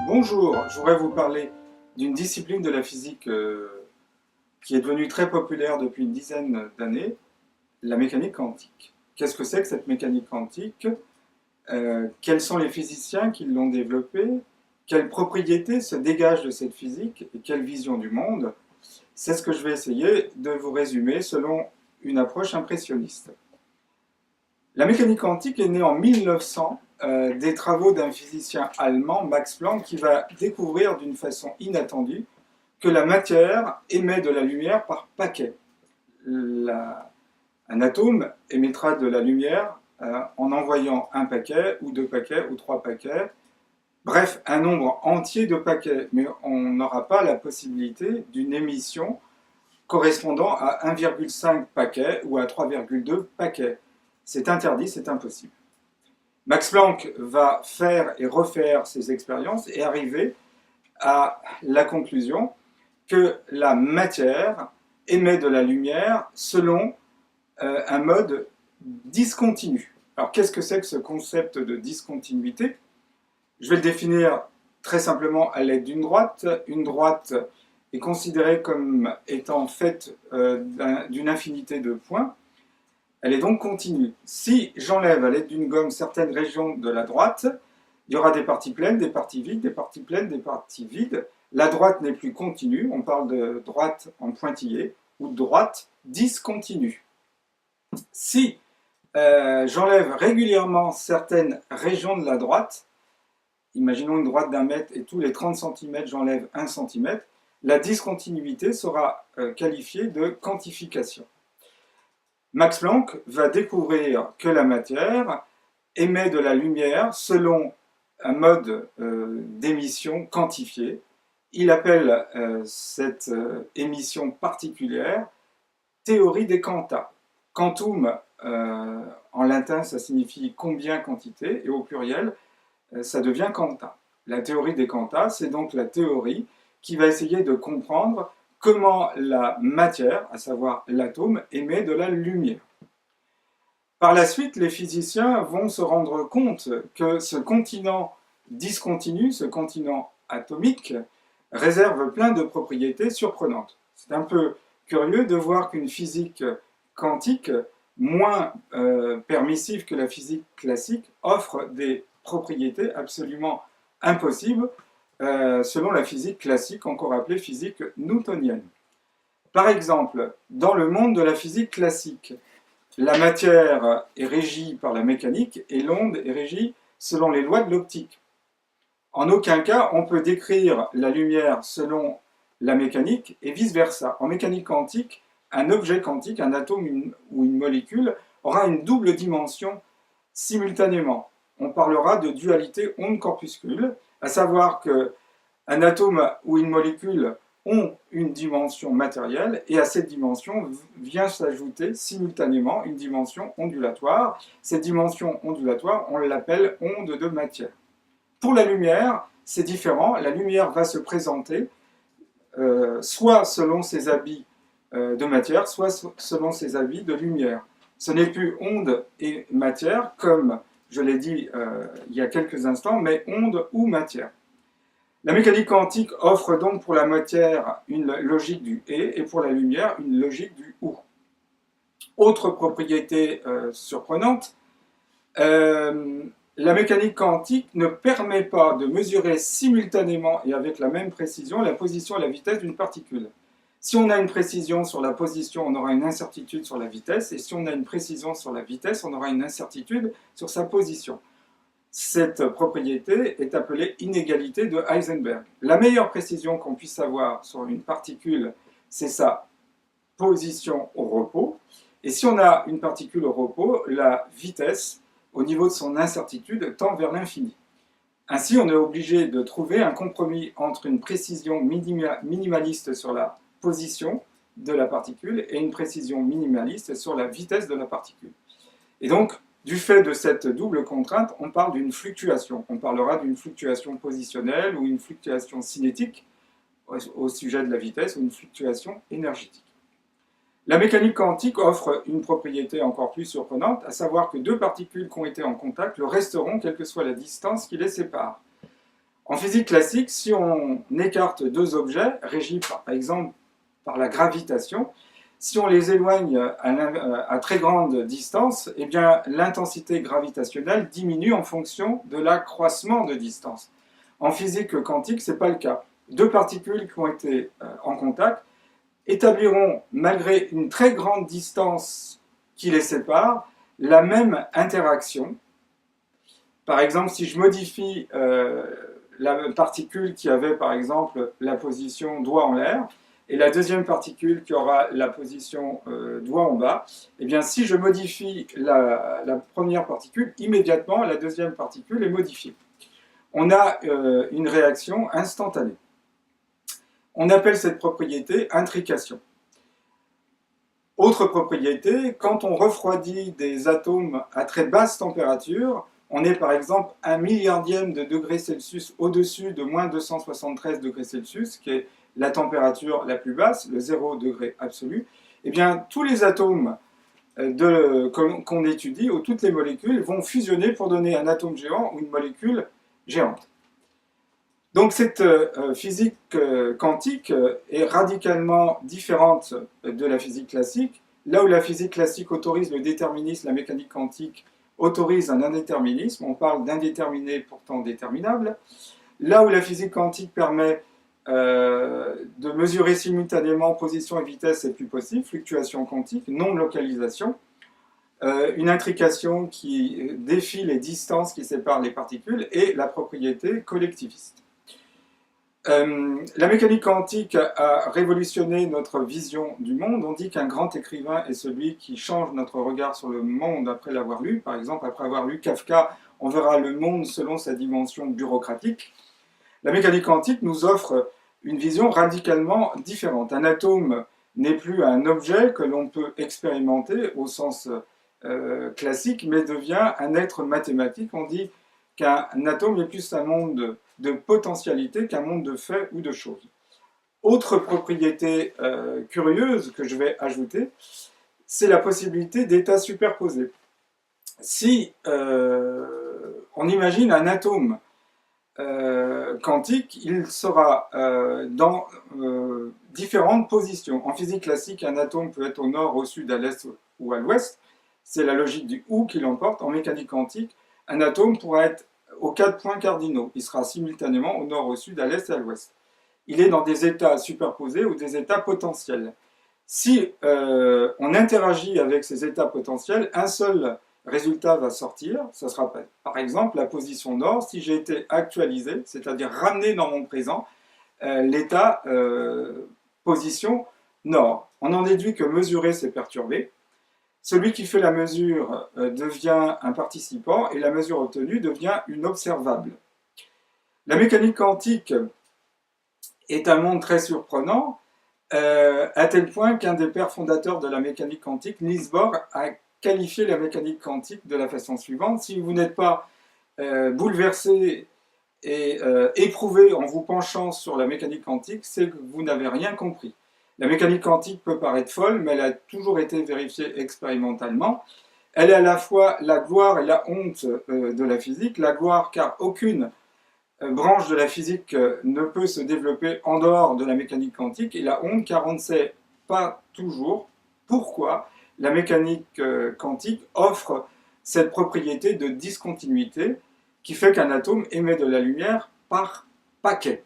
Bonjour, je voudrais vous parler d'une discipline de la physique qui est devenue très populaire depuis une dizaine d'années, la mécanique quantique. Qu'est-ce que c'est que cette mécanique quantique? Quels sont les physiciens qui l'ont développée? Quelles propriétés se dégagent de cette physique et quelle vision du monde? C'est ce que je vais essayer de vous résumer selon une approche impressionniste. La mécanique quantique est née en 1900 des travaux d'un physicien allemand, Max Planck, qui va découvrir d'une façon inattendue que la matière émet de la lumière par paquets. Un atome émettra de la lumière en envoyant un paquet, ou deux paquets, ou trois paquets, bref, un nombre entier de paquets, mais on n'aura pas la possibilité d'une émission correspondant à 1,5 paquet ou à 3,2 paquets. C'est interdit, c'est impossible. Max Planck va faire et refaire ses expériences et arriver à la conclusion que la matière émet de la lumière selon un mode discontinu. Alors qu'est-ce que c'est que ce concept de discontinuité? Je vais le définir très simplement à l'aide d'une droite. Une droite est considérée comme étant faite d'une infinité de points. Elle est donc continue. Si j'enlève à l'aide d'une gomme certaines régions de la droite, il y aura des parties pleines, des parties vides, des parties pleines, des parties vides. La droite n'est plus continue, on parle de droite en pointillé, ou de droite discontinue. Si j'enlève régulièrement certaines régions de la droite, imaginons une droite d'1 mètre et tous les 30 cm j'enlève 1 cm, la discontinuité sera qualifiée de quantification. Max Planck va découvrir que la matière émet de la lumière selon un mode d'émission quantifié. Il appelle cette émission particulière théorie des quanta. Quantum, en latin, ça signifie combien quantité, et au pluriel, ça devient quanta. La théorie des quanta, c'est donc la théorie qui va essayer de comprendre comment la matière, à savoir l'atome, émet de la lumière. Par la suite, les physiciens vont se rendre compte que ce continent discontinu, ce continent atomique, réserve plein de propriétés surprenantes. C'est un peu curieux de voir qu'une physique quantique, moins permissive que la physique classique, offre des propriétés absolument impossibles selon la physique classique, encore appelée physique newtonienne. Par exemple, dans le monde de la physique classique, la matière est régie par la mécanique et l'onde est régie selon les lois de l'optique. En aucun cas, on peut décrire la lumière selon la mécanique et vice-versa. En mécanique quantique, un objet quantique, un atome ou une molécule, aura une double dimension simultanément. On parlera de dualité onde-corpuscule, à savoir qu'un atome ou une molécule ont une dimension matérielle et à cette dimension vient s'ajouter simultanément une dimension ondulatoire. Cette dimension ondulatoire, on l'appelle onde de matière. Pour la lumière, c'est différent. La lumière va se présenter soit selon ses habits de matière, soit selon ses habits de lumière. Ce n'est plus onde et matière, comme je l'ai dit il y a quelques instants, mais onde ou matière. La mécanique quantique offre donc pour la matière une logique du et pour la lumière une logique du ou. Autre propriété surprenante, la mécanique quantique ne permet pas de mesurer simultanément et avec la même précision la position et la vitesse d'une particule. Si on a une précision sur la position, on aura une incertitude sur la vitesse, et si on a une précision sur la vitesse, on aura une incertitude sur sa position. Cette propriété est appelée inégalité de Heisenberg. La meilleure précision qu'on puisse avoir sur une particule, c'est sa position au repos. Et si on a une particule au repos, la vitesse, au niveau de son incertitude, tend vers l'infini. Ainsi, on est obligé de trouver un compromis entre une précision minimaliste sur la position de la particule et une précision minimaliste sur la vitesse de la particule. Et donc, du fait de cette double contrainte, on parle d'une fluctuation. On parlera d'une fluctuation positionnelle ou une fluctuation cinétique au sujet de la vitesse ou une fluctuation énergétique. La mécanique quantique offre une propriété encore plus surprenante, à savoir que deux particules qui ont été en contact le resteront quelle que soit la distance qui les sépare. En physique classique, si on écarte deux objets, régis par exemple par la gravitation, si on les éloigne à très grande distance, eh bien l'intensité gravitationnelle diminue en fonction de l'accroissement de distance. En physique quantique, ce n'est pas le cas. Deux particules qui ont été en contact établiront, malgré une très grande distance qui les sépare, la même interaction. Par exemple, si je modifie la particule qui avait, par exemple, la position doigt en l'air, et la deuxième particule qui aura la position doigt en bas, eh bien, si je modifie la première particule, immédiatement, la deuxième particule est modifiée. On a une réaction instantanée. On appelle cette propriété intrication. Autre propriété, quand on refroidit des atomes à très basse température, on est par exemple 1 milliardième de degré Celsius au-dessus de moins 273 degrés Celsius, qui est la température la plus basse, le 0 degré absolu, eh bien tous les atomes qu'on étudie, ou toutes les molécules, vont fusionner pour donner un atome géant ou une molécule géante. Donc cette physique quantique est radicalement différente de la physique classique. Là où la physique classique autorise le déterminisme, la mécanique quantique autorise un indéterminisme. On parle d'indéterminé pourtant déterminable. Là où la physique quantique permet de mesurer simultanément position et vitesse, c'est plus possible. Fluctuation quantique, non-localisation. Une intrication qui défie les distances qui séparent les particules et la propriété collectiviste. La mécanique quantique a révolutionné notre vision du monde. On dit qu'un grand écrivain est celui qui change notre regard sur le monde après l'avoir lu. Par exemple, après avoir lu Kafka, on verra le monde selon sa dimension bureaucratique. La mécanique quantique nous offre une vision radicalement différente. Un atome n'est plus un objet que l'on peut expérimenter au sens classique, mais devient un être mathématique. On dit qu'un atome est plus un monde de potentialité qu'un monde de faits ou de choses. Autre propriété curieuse que je vais ajouter, c'est la possibilité d'états superposés. Si on imagine un atome quantique, il sera dans différentes positions. En physique classique, un atome peut être au nord, au sud, à l'est ou à l'ouest. C'est la logique du ou qui l'emporte. En mécanique quantique, un atome pourra être aux 4 points cardinaux. Il sera simultanément au nord, au sud, à l'est et à l'ouest. Il est dans des états superposés ou des états potentiels. Si on interagit avec ces états potentiels, un seul résultat va sortir. Ce sera par exemple la position nord. Si j'ai été actualisé, c'est-à-dire ramené dans mon présent, l'état position nord. On en déduit que mesurer, c'est perturber. Celui qui fait la mesure devient un participant et la mesure obtenue devient une observable. La mécanique quantique est un monde très surprenant, à tel point qu'un des pères fondateurs de la mécanique quantique, Niels Bohr, a qualifié la mécanique quantique de la façon suivante: si vous n'êtes pas bouleversé et éprouvé en vous penchant sur la mécanique quantique, c'est que vous n'avez rien compris. La mécanique quantique peut paraître folle, mais elle a toujours été vérifiée expérimentalement. Elle est à la fois la gloire et la honte de la physique. La gloire car aucune branche de la physique ne peut se développer en dehors de la mécanique quantique, et la honte car on ne sait pas toujours pourquoi la mécanique quantique offre cette propriété de discontinuité qui fait qu'un atome émet de la lumière par paquet.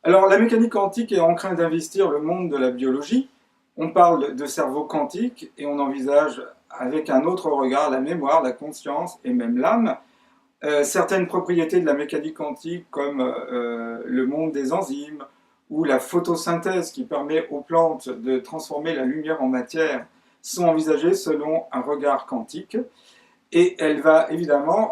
Alors, la mécanique quantique est en train d'investir le monde de la biologie. On parle de cerveau quantique et on envisage avec un autre regard la mémoire, la conscience et même l'âme. Certaines propriétés de la mécanique quantique, comme le monde des enzymes ou la photosynthèse qui permet aux plantes de transformer la lumière en matière, sont envisagées selon un regard quantique. Et elle va évidemment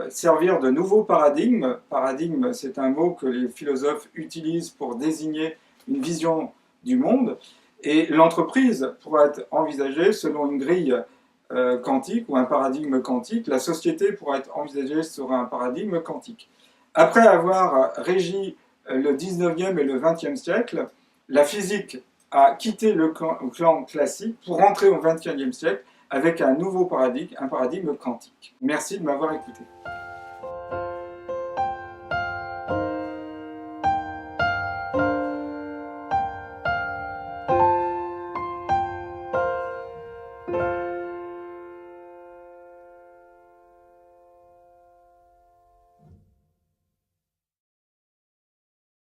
servir de nouveaux paradigmes. Paradigme, c'est un mot que les philosophes utilisent pour désigner une vision du monde. Et l'entreprise pourra être envisagée selon une grille quantique ou un paradigme quantique. La société pourra être envisagée sur un paradigme quantique. Après avoir régi le 19e et le 20e siècle, la physique a quitté le clan classique pour entrer au 21e siècle avec un nouveau paradigme, un paradigme quantique. Merci de m'avoir écouté.